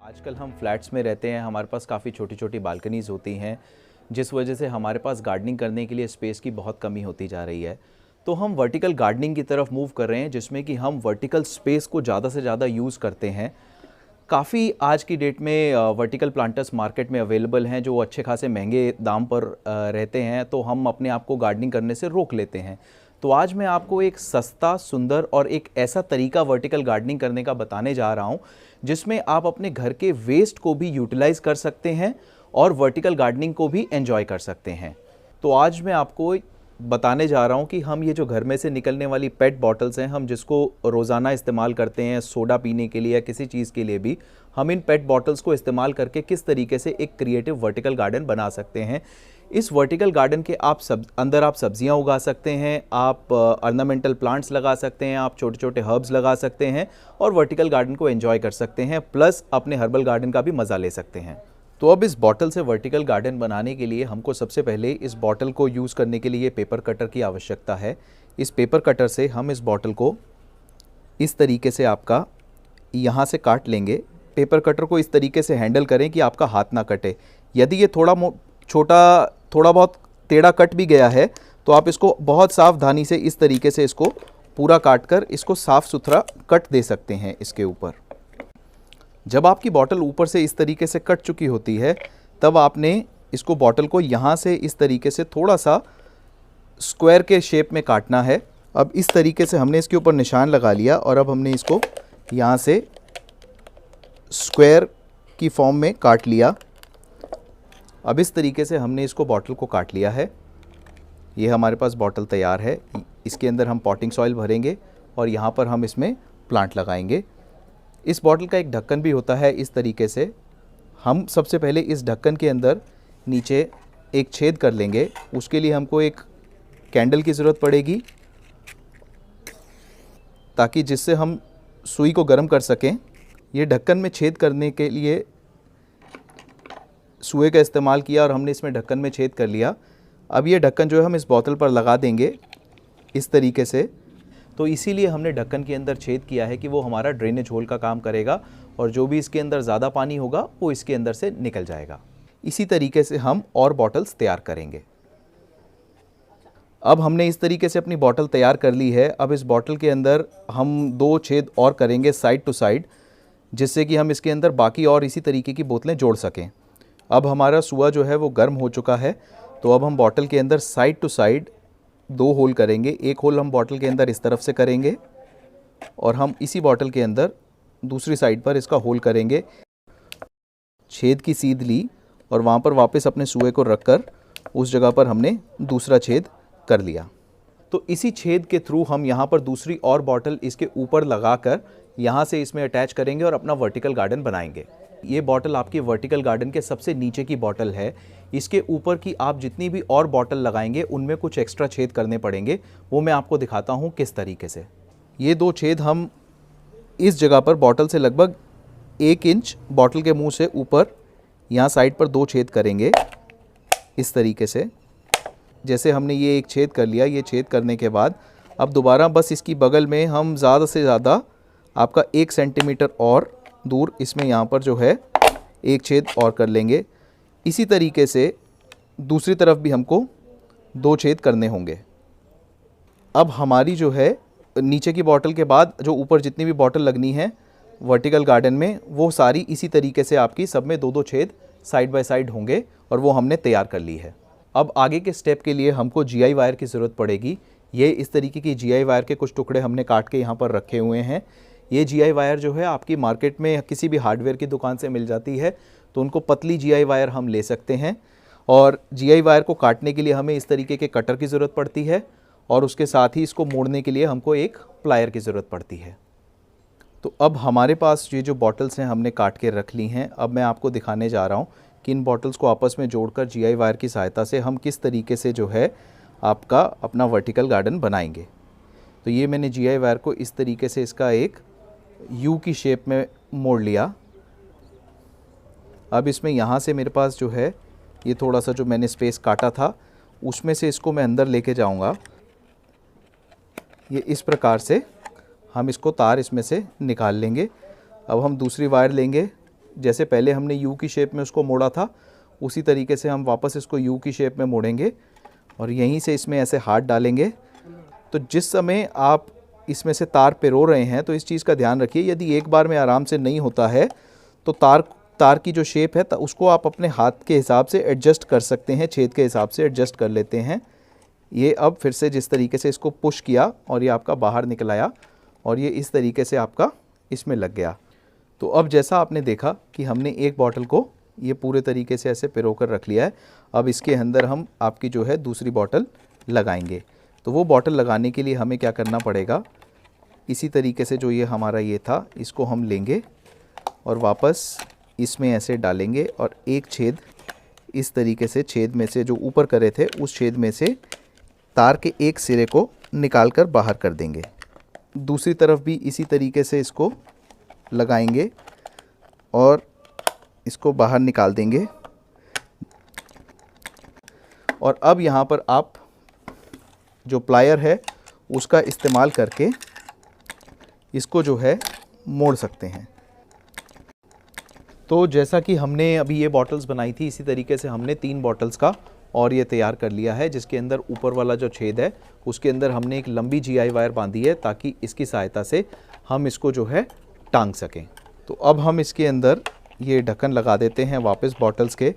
आजकल हम फ्लैट्स में रहते हैं, हमारे पास काफ़ी छोटी छोटी बालकनीज़ होती हैं, जिस वजह से हमारे पास गार्डनिंग करने के लिए स्पेस की बहुत कमी होती जा रही है। तो हम वर्टिकल गार्डनिंग की तरफ मूव कर रहे हैं, जिसमें कि हम वर्टिकल स्पेस को ज़्यादा से ज़्यादा यूज़ करते हैं। काफ़ी आज की डेट में वर्टिकल प्लांटर्स मार्केट में अवेलेबल हैं, जो अच्छे खासे महंगे दाम पर रहते हैं, तो हम अपने आप को गार्डनिंग करने से रोक लेते हैं। तो आज मैं आपको एक सस्ता, सुंदर और एक ऐसा तरीका वर्टिकल गार्डनिंग करने का बताने जा रहा हूँ, जिसमें आप अपने घर के वेस्ट को भी यूटिलाइज कर सकते हैं और वर्टिकल गार्डनिंग को भी एंजॉय कर सकते हैं। तो आज मैं आपको बताने जा रहा हूँ कि हम ये जो घर में से निकलने वाली पेट बॉटल्स हैं, हम जिसको रोज़ाना इस्तेमाल करते हैं सोडा पीने के लिए या किसी चीज़ के लिए भी, हम इन पेट बॉटल्स को इस्तेमाल करके किस तरीके से एक क्रिएटिव वर्टिकल गार्डन बना सकते हैं। इस वर्टिकल गार्डन के अंदर आप सब्जियां उगा सकते हैं, आप ऑर्नामेंटल प्लांट्स लगा सकते हैं, आप छोटे छोटे हर्ब्स लगा सकते हैं और वर्टिकल गार्डन को एंजॉय कर सकते हैं, प्लस अपने हर्बल गार्डन का भी मज़ा ले सकते हैं। तो अब इस बॉटल से वर्टिकल गार्डन बनाने के लिए हमको सबसे पहले इस बॉटल को यूज़ करने के लिए पेपर कटर की आवश्यकता है। इस पेपर कटर से हम इस बॉटल को इस तरीके से आपका यहाँ से काट लेंगे। पेपर कटर को इस तरीके से हैंडल करें कि आपका हाथ ना कटे। यदि ये थोड़ा बहुत टेढ़ा कट भी गया है तो आप इसको बहुत सावधानी से इस तरीके से इसको पूरा काट कर इसको साफ़ सुथरा कट दे सकते हैं इसके ऊपर। जब आपकी बॉटल ऊपर से इस तरीके से कट चुकी होती है, तब आपने इसको बॉटल को यहाँ से इस तरीके से थोड़ा सा स्क्वायर के शेप में काटना है। अब इस तरीके से हमने इसके ऊपर निशान लगा लिया और अब हमने इसको यहाँ से स्क्वायर की फॉर्म में काट लिया। अब इस तरीके से हमने इसको बॉटल को काट लिया है। ये हमारे पास बॉटल तैयार है। इसके अंदर हम पॉटिंग सॉइल भरेंगे और यहाँ पर हम इसमें प्लांट लगाएंगे। इस बॉटल का एक ढक्कन भी होता है। इस तरीके से हम सबसे पहले इस ढक्कन के अंदर नीचे एक छेद कर लेंगे। उसके लिए हमको एक कैंडल की ज़रूरत पड़ेगी, ताकि जिससे हम सुई को गर्म कर सकें। ये ढक्कन में छेद करने के लिए सुई का इस्तेमाल किया और हमने इसमें ढक्कन में छेद कर लिया। अब ये ढक्कन जो है हम इस बोतल पर लगा देंगे इस तरीके से। तो इसीलिए हमने ढक्कन के अंदर छेद किया है कि वो हमारा ड्रेनेज होल का काम करेगा और जो भी इसके अंदर ज़्यादा पानी होगा वो इसके अंदर से निकल जाएगा। इसी तरीके से हम और बॉटल्स तैयार करेंगे। अब हमने इस तरीके से अपनी बॉटल तैयार कर ली है। अब इस बॉटल के अंदर हम 2 छेद और करेंगे साइड टू साइड, जिससे कि हम इसके अंदर बाकी और इसी तरीके की बोतलें जोड़ सकें। अब हमारा सुआ जो है वो गर्म हो चुका है। तो अब हम बॉटल के अंदर साइड टू साइड 2 होल करेंगे। एक होल हम बॉटल के अंदर इस तरफ से करेंगे और हम इसी बॉटल के अंदर दूसरी साइड पर इसका होल करेंगे। छेद की सीध ली और वहाँ पर वापस अपने सुए को रखकर उस जगह पर हमने दूसरा छेद कर लिया। तो इसी छेद के थ्रू हम यहाँ पर दूसरी और बॉटल इसके ऊपर लगाकर यहाँ से इसमें अटैच करेंगे और अपना वर्टिकल गार्डन बनाएंगे। ये बॉटल आपकी वर्टिकल गार्डन के सबसे नीचे की बॉटल है। इसके ऊपर की आप जितनी भी और बॉटल लगाएंगे उनमें कुछ एक्स्ट्रा छेद करने पड़ेंगे, वो मैं आपको दिखाता हूँ किस तरीके से। ये 2 छेद हम इस जगह पर बॉटल से लगभग 1 इंच बॉटल के मुंह से ऊपर यहाँ साइड पर 2 छेद करेंगे इस तरीके से। जैसे हमने ये एक छेद कर लिया, ये छेद करने के बाद अब दोबारा बस इसकी बगल में हम ज़्यादा से ज़्यादा आपका 1 सेंटीमीटर और दूर इसमें यहाँ पर जो है एक छेद और कर लेंगे। इसी तरीके से दूसरी तरफ भी हमको 2 छेद करने होंगे। अब हमारी जो है नीचे की बॉटल के बाद जो ऊपर जितनी भी बॉटल लगनी है वर्टिकल गार्डन में, वो सारी इसी तरीके से आपकी सब में 2-2 छेद साइड बाय साइड होंगे और वो हमने तैयार कर ली है। अब आगे के स्टेप के लिए हमको GI वायर की ज़रूरत पड़ेगी। ये इस तरीके की GI वायर के कुछ टुकड़े हमने काट के यहाँ पर रखे हुए हैं। ये GI वायर जो है आपकी मार्केट में किसी भी हार्डवेयर की दुकान से मिल जाती है, तो उनको पतली GI वायर हम ले सकते हैं। और GI वायर को काटने के लिए हमें इस तरीके के कटर की ज़रूरत पड़ती है और उसके साथ ही इसको मोड़ने के लिए हमको एक प्लायर की ज़रूरत पड़ती है। तो अब हमारे पास ये जो बॉटल्स हैं हमने काट के रख ली हैं। अब मैं आपको दिखाने जा रहा हूँ कि इन बॉटल्स को आपस में जोड़कर GI वायर की सहायता से हम किस तरीके से जो है आपका अपना वर्टिकल गार्डन बनाएंगे। तो ये मैंने GI वायर को इस तरीके से इसका एक U की शेप में मोड़ लिया। अब इसमें यहाँ से मेरे पास जो है ये थोड़ा सा जो मैंने स्पेस काटा था उसमें से इसको मैं अंदर लेके जाऊँगा। ये इस प्रकार से हम इसको तार इसमें से निकाल लेंगे। अब हम दूसरी वायर लेंगे जैसे पहले हमने यू की शेप में उसको मोड़ा था, उसी तरीके से हम वापस इसको यू की शेप में मोड़ेंगे और यहीं से इसमें ऐसे हाथ डालेंगे। तो जिस समय आप इसमें से तार पिरो रहे हैं तो इस चीज़ का ध्यान रखिए, यदि एक बार में आराम से नहीं होता है तो तार की जो शेप है उसको आप अपने हाथ के हिसाब से एडजस्ट कर सकते हैं, छेद के हिसाब से एडजस्ट कर लेते हैं। ये अब फिर से जिस तरीके से इसको पुश किया और ये आपका बाहर निकल आया और ये इस तरीके से आपका इसमें लग गया। तो अब जैसा आपने देखा कि हमने एक बॉटल को ये पूरे तरीके से ऐसे पिरो कर रख लिया है। अब इसके अंदर हम आपकी जो है दूसरी बॉटल लगाएंगे। तो वो बॉटल लगाने के लिए हमें क्या करना पड़ेगा, इसी तरीके से जो ये हमारा ये था इसको हम लेंगे और वापस इसमें ऐसे डालेंगे और एक छेद इस तरीके से, छेद में से जो ऊपर करे थे उस छेद में से तार के एक सिरे को निकाल कर बाहर कर देंगे। दूसरी तरफ भी इसी तरीके से इसको लगाएंगे और इसको बाहर निकाल देंगे। और अब यहाँ पर आप जो प्लायर है उसका इस्तेमाल करके इसको जो है मोड़ सकते हैं। तो जैसा कि हमने अभी ये बॉटल्स बनाई थी, इसी तरीके से हमने 3 बॉटल्स का और ये तैयार कर लिया है, जिसके अंदर ऊपर वाला जो छेद है उसके अंदर हमने एक लंबी GI वायर बांधी है ताकि इसकी सहायता से हम इसको जो है टांग सकें। तो अब हम इसके अंदर ये ढक्कन लगा देते हैं वापस बॉटल्स के।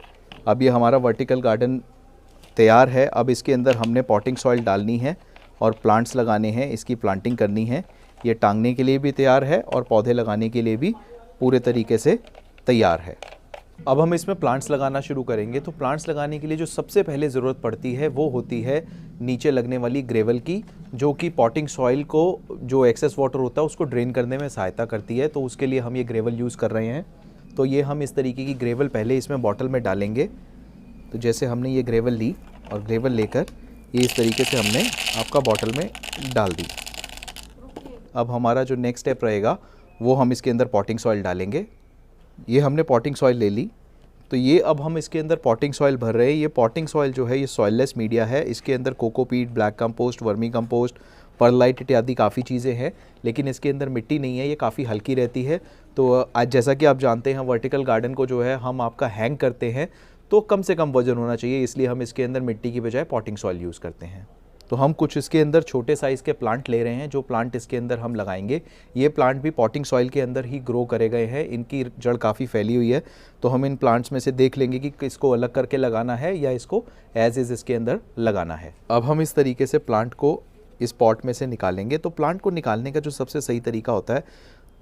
अब ये हमारा वर्टिकल गार्डन तैयार है। अब इसके अंदर हमने पॉटिंग सॉइल डालनी है और प्लांट्स लगाने हैं, इसकी प्लांटिंग करनी है। ये टांगने के लिए भी तैयार है और पौधे लगाने के लिए भी पूरे तरीके से तैयार है। अब हम इसमें प्लांट्स लगाना शुरू करेंगे। तो प्लांट्स लगाने के लिए जो सबसे पहले ज़रूरत पड़ती है वो होती है नीचे लगने वाली ग्रेवल की, जो कि पॉटिंग सॉइल को, जो एक्सेस वाटर होता है उसको ड्रेन करने में सहायता करती है। तो उसके लिए हम ये ग्रेवल यूज़ कर रहे हैं। तो ये हम इस तरीके की ग्रेवल पहले इसमें बॉटल में डालेंगे। तो जैसे हमने ये ग्रेवल ली और ग्रेवल लेकर ये इस तरीके से हमने आपका बॉटल में डाल दी। अब हमारा जो नेक्स्ट स्टेप रहेगा वो हम इसके अंदर पॉटिंग सॉइल डालेंगे। ये हमने पॉटिंग सॉइल ले ली। तो ये अब हम इसके अंदर पॉटिंग सॉइल भर रहे हैं। ये पॉटिंग सॉइल जो है ये सॉइललेस मीडिया है। इसके अंदर cocopeat, black compost, vermicompost, perlite इत्यादि काफ़ी चीज़ें हैं, लेकिन इसके अंदर मिट्टी नहीं है, ये काफ़ी हल्की रहती है। तो आज जैसा कि आप जानते हैं वर्टिकल गार्डन को जो है हम आपका हैंग करते हैं तो कम से कम वजन होना चाहिए, इसलिए हम इसके अंदर मिट्टी की बजाय पॉटिंग सॉइल यूज़ करते हैं। तो हम कुछ इसके अंदर छोटे साइज़ के प्लांट ले रहे हैं। जो प्लांट इसके अंदर हम लगाएंगे ये प्लांट भी पॉटिंग सॉइल के अंदर ही ग्रो करे गए हैं। इनकी जड़ काफ़ी फैली हुई है। तो हम इन प्लांट्स में से देख लेंगे कि इसको अलग करके लगाना है या इसको एज इज़ इसके अंदर लगाना है। अब हम इस तरीके से प्लांट को इस पॉट में से निकालेंगे। तो प्लांट को निकालने का जो सबसे सही तरीका होता है,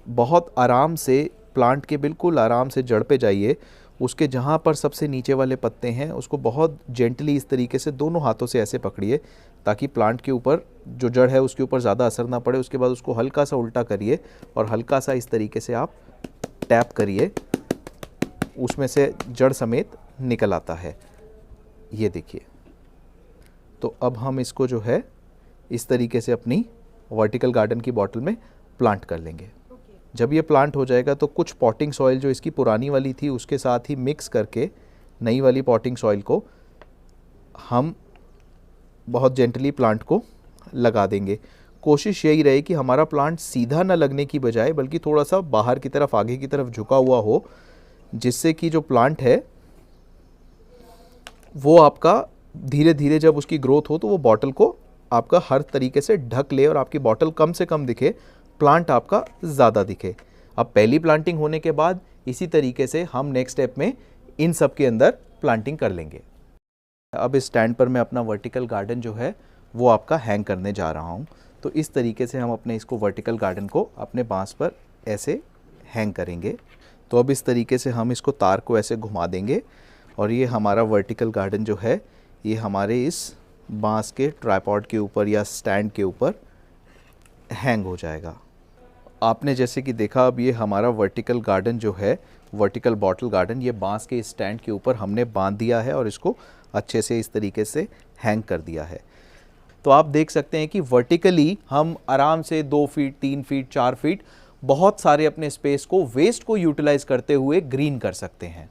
बहुत आराम से प्लांट के बिल्कुल आराम से जड़ पे जाइए। उसके जहाँ पर सबसे नीचे वाले पत्ते हैं उसको बहुत जेंटली इस तरीके से दोनों हाथों से ऐसे पकड़िए ताकि प्लांट के ऊपर जो जड़ है उसके ऊपर ज़्यादा असर ना पड़े। उसके बाद उसको हल्का सा उल्टा करिए और हल्का सा इस तरीके से आप टैप करिए, उसमें से जड़ समेत निकल आता है। ये देखिए। तो अब हम इसको जो है इस तरीके से अपनी वर्टिकल गार्डन की बॉटल में प्लांट कर लेंगे। जब ये प्लांट हो जाएगा तो कुछ पॉटिंग सॉइल जो इसकी पुरानी वाली थी उसके साथ ही मिक्स करके नई वाली पॉटिंग सॉइल को हम बहुत जेंटली प्लांट को लगा देंगे। कोशिश यही रहे कि हमारा प्लांट सीधा ना लगने की बजाय बल्कि थोड़ा सा बाहर की तरफ, आगे की तरफ झुका हुआ हो, जिससे कि जो प्लांट है वो आपका धीरे धीरे जब उसकी ग्रोथ हो तो वो बॉटल को आपका हर तरीके से ढक ले और आपकी बॉटल कम से कम दिखे, प्लांट आपका ज़्यादा दिखे। अब पहली प्लांटिंग होने के बाद इसी तरीके से हम नेक्स्ट स्टेप में इन सब के अंदर प्लांटिंग कर लेंगे। अब इस स्टैंड पर मैं अपना वर्टिकल गार्डन जो है वो आपका हैंग करने जा रहा हूँ। तो इस तरीके से हम अपने इसको वर्टिकल गार्डन को अपने बांस पर ऐसे हैंग करेंगे। तो अब इस तरीके से हम इसको तार को ऐसे घुमा देंगे और ये हमारा वर्टिकल गार्डन जो है ये हमारे इस बांस के ट्राइपॉड के ऊपर या स्टैंड के ऊपर हैंग हो जाएगा। आपने जैसे कि देखा अब ये हमारा वर्टिकल गार्डन जो है, वर्टिकल बॉटल गार्डन, ये बांस के स्टैंड के ऊपर हमने बांध दिया है और इसको अच्छे से इस तरीके से हैंग कर दिया है। तो आप देख सकते हैं कि वर्टिकली हम आराम से 2 फीट, 3 फीट, 4 फीट बहुत सारे अपने स्पेस को, वेस्ट को यूटिलाइज करते हुए ग्रीन कर सकते हैं।